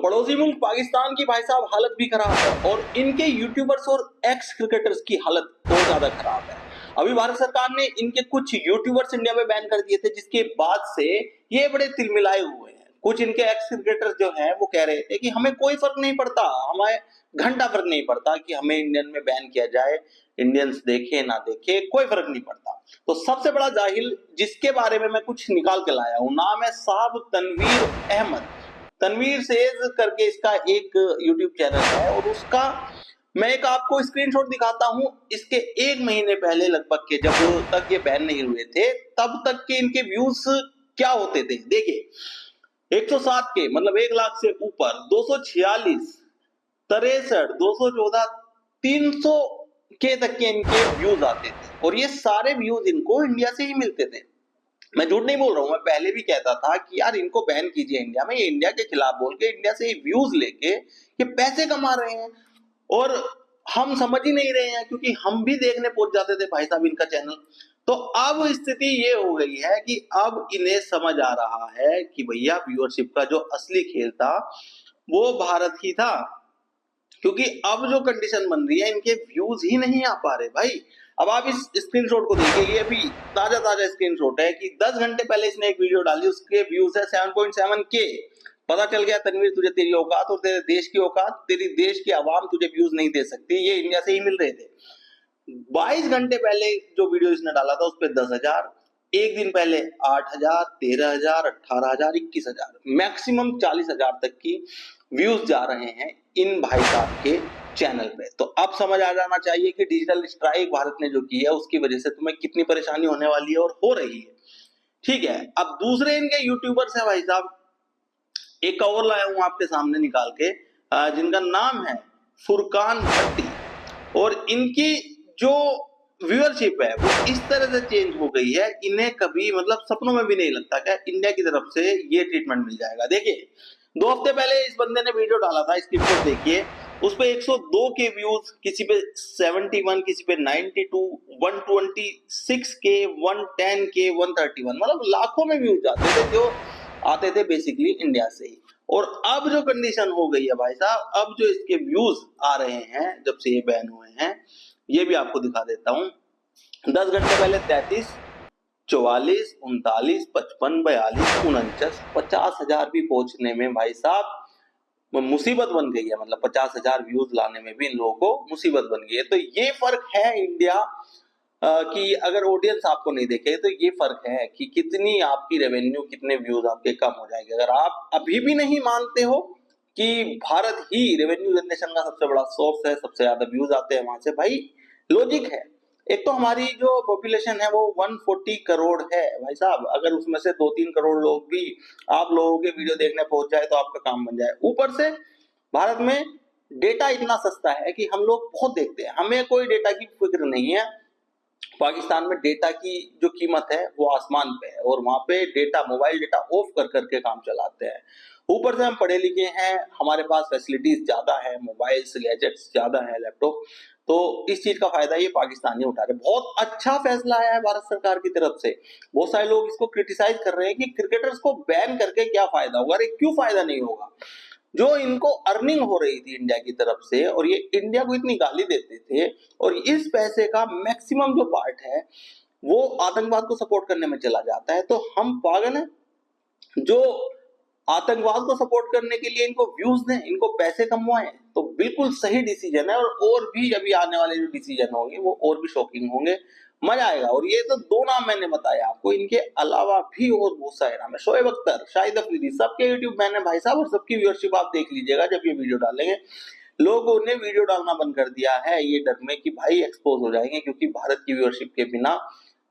पड़ोसी मुल्क पाकिस्तान की भाई साहब हालत भी खराब है और इनके यूट्यूबर्स और एक्स क्रिकेटर्स की हालत बहुत ज्यादा खराब है। अभी भारत सरकार ने इनके कुछ यूट्यूबर्स इंडिया में बैन कर दिए थे, जिसके बाद से ये बड़े तिलमिलाए हुए हैं। कुछ इनके एक्स क्रिकेटर्स जो हैं वो कह रहे थे कि हमें कोई फर्क नहीं पड़ता, हमें घंटा फर्क नहीं पड़ता कि हमें इंडियन में बैन किया जाए, इंडियंस देखे ना देखे कोई फर्क नहीं पड़ता। तो सबसे बड़ा जाहिल जिसके बारे में मैं कुछ निकाल के लाया हूं, नाम है साहब तनवीर अहमद। तनवीर सेज करके इसका एक यूट्यूब चैनल है और उसका मैं एक आपको स्क्रीनशॉट दिखाता हूं। इसके एक महीने पहले लगभग के, जब तक ये बैन नहीं हुए थे, तब तक के इनके व्यूज क्या होते थे देखिए। 107 के मतलब 1 लाख से ऊपर, 246, 63, 214, 300 के तक के इनके व्यूज आते थे और ये सारे व्यूज इनको इंडिया से ही मिलते थे। मैं झूठ नहीं बोल रहा हूं, मैं पहले भी कहता था कि यार इनको बैन कीजिए इंडिया में, ये इंडिया के खिलाफ बोल के इंडिया से व्यूज लेके ये पैसे कमा रहे हैं और हम समझ ही नहीं रहे हैं, क्योंकि हम भी देखने पहुंच जाते थे भाई साहब इनका चैनल। तो अब स्थिति ये हो गई है कि अब इन्हें समझ आ रहा है कि भैया व्यूअरशिप का जो असली खेल था वो भारत ही था, क्योंकि अब जो कंडीशन बन रही है इनके व्यूज ही नहीं आ पा रहे भाई। अब आप इस स्क्रीनशॉट को देखिए, ये अभी ताजा स्क्रीनशॉट है कि 10 घंटे पहले इसने एक वीडियो डाली, उसके व्यूज है 7.7 के। पता चल गया तनवीर, तुझे तेरी औकात और तेरे देश की औकात, तेरी देश की आवाम तुझे व्यूज नहीं दे सकती, ये इंडिया से ही मिल रहे थे। 22 घंटे पहले जो वीडियो इसने डाला था उस पर 10,000, एक दिन पहले 8,000, 13,000, 18,000, 21,000, मैक्सिमम 40,000 तक की व्यूज जा रहे हैं इन भाई साहब के चैनल पे। तो अब समझ आ जाना चाहिए कि डिजिटल स्ट्राइक भारत ने जो की है उसकी वजह से तुम्हें कितनी परेशानी होने वाली है और हो रही है। ठीक है, अब दूसरे इनके यूट्यूबर्स हैं भाई साहब, एक और लाया हूं आपके सामने निकाल के, जिनका नाम है फुरकान भट्टी। और इनकी जो व्यूअरशिप है वो इस तरह से चेंज हो गई है, इन्हें कभी मतलब सपनों में भी नहीं लगता कि इंडिया की तरफ से ये ट्रीटमेंट मिल जाएगा। देखिए 2 हफ्ते पहले इस बंदे ने वीडियो डाला था, इसकी रिपोर्ट देखिए, उस पे 102 के व्यूज, किसी पे 71, किसी पे 92, 126 के, 110 के, 131, मतलब लाखों में व्यूज आते थे जो आते थे बेसिकली इंडिया से ही। और अब जो कंडीशन हो गई है भाई साहब, अब जो इसके व्यूज आ रहे हैं जब से ये बैन हुए हैं, ये भी आपको दिखा देता हूं। 10 घंटे पहले 33, 44, 39, 55, 42, 49, 50,000 भी पहुंचने में भाई साहब मुसीबत बन गई है। मतलब 50,000 व्यूज लाने में भी इन लोगों को मुसीबत बन गई है। तो ये फर्क है इंडिया कि अगर ऑडियंस आपको नहीं देखे तो ये फर्क है कि कितनी आपकी रेवेन्यू, कितने व्यूज आपके कम हो जाएंगे। अगर आप अभी भी नहीं मानते हो कि भारत ही रेवेन्यू जनरेशन का सबसे बड़ा सोर्स है, सबसे ज्यादा व्यूज आते हैं वहां से, भाई लॉजिक है। एक तो हमारी जो पॉपुलेशन है वो 140 करोड़ है भाई साहब, अगर उसमें से 2-3 करोड़ लोग भी आप लोगों के वीडियो देखने पहुंच जाए तो आपका काम बन जाए। ऊपर से भारत में डेटा इतना सस्ता है कि हम लोग बहुत देखते हैं, हमें कोई डेटा की फिक्र नहीं है। पाकिस्तान में डेटा की जो कीमत है वो आसमान पे है और वहां पे डेटा, मोबाइल डेटा ऑफ कर करके काम चलाते हैं। ऊपर से हम पढ़े लिखे हैं, हमारे पास फैसिलिटीज ज्यादा है, मोबाइल्स, गैजेट्स ज्यादा है, लैपटॉप, तो इस चीज का फायदा ये पाकिस्तानी उठा रहे। बहुत अच्छा फैसला आया है भारत सरकार की तरफ से। बहुत सारे लोग इसको क्रिटिसाइज कर रहे हैं कि क्रिकेटर्स को बैन करके क्या फायदा होगा। अरे क्यों फायदा नहीं होगा, जो इनको अर्निंग हो रही थी इंडिया की तरफ से और ये इंडिया को इतनी गाली देते थे, और इस पैसे का मैक्सिमम जो पार्ट है वो आतंकवाद को सपोर्ट करने में चला जाता है। तो हम पागल हैं जो आतंकवाद को सपोर्ट करने के लिए इनको व्यूज दें, इनको पैसे कमवाएं? तो बिल्कुल सही डिसीजन है। और भी अभी आने वाले जो डिसीजन होंगे वो और भी शॉकिंग होंगे, मजा आएगा। और ये तो 2 नाम मैंने बताया आपको, इनके अलावा भी और बहुत सारे नाम है। शोएब अख्तर, शाहिद अफरीदी, सबके यूट्यूब मैंने भाई साहब, और सबकी व्यूअरशिप आप देख लीजिएगा जब ये वीडियो डालेंगे। लोगों ने वीडियो डालना बंद कर दिया है ये डर में कि भाई एक्सपोज हो जाएंगे, क्योंकि भारत की व्यूअरशिप के बिना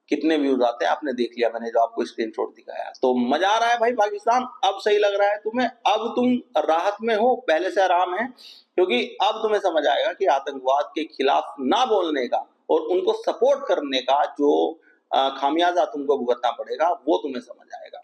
कितने व्यूज आते हैं आपने देख लिया, मैंने जो आपको स्क्रीनशॉट दिखाया। तो मजा आ रहा है भाई पाकिस्तान, अब सही लग रहा है तुम्हें, अब तुम राहत में हो, पहले से आराम है, क्योंकि अब तुम्हें समझ आएगा कि आतंकवाद के खिलाफ ना बोलने का और उनको सपोर्ट करने का जो खामियाजा तुमको भुगतना पड़ेगा वो तुम्हें समझ आएगा।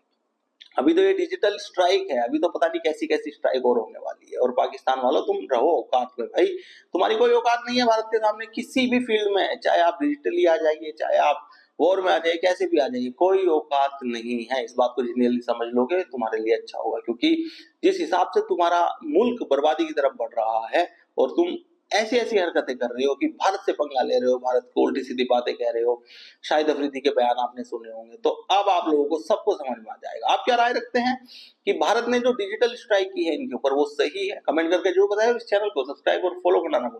अभी तो ये डिजिटल स्ट्राइक है, अभी तो पता नहीं कैसी कैसी स्ट्राइक और होने वाली है। और पाकिस्तान वालों तुम रहो औकात में भाई, तुम्हारी कोई औकात नहीं है भारत के सामने किसी भी फील्ड में, चाहे आप डिजिटली आ जाइए, चाहे आप वॉर में आ जाइए, कैसे भी आ जाइए, कोई औकात नहीं है। इस बात को जितनी जल्दी समझ लोगे तुम्हारे लिए अच्छा होगा, क्योंकि जिस हिसाब से तुम्हारा मुल्क बर्बादी की तरफ बढ़ रहा है और तुम ऐसी ऐसी हरकतें कर रहे हो कि भारत से पंगा ले रहे हो, भारत को उल्टी सीधी बातें कह रहे हो, शाहिद अफरीदी के बयान आपने सुने होंगे, तो अब आप लोगों को सबको समझ में आ जाएगा। आप क्या राय रखते हैं कि भारत ने जो डिजिटल स्ट्राइक की है इनके ऊपर, वो सही है? कमेंट करके जरूर बताएं। इस चैनल को सब्सक्राइब और फॉलो करना ना भूलें।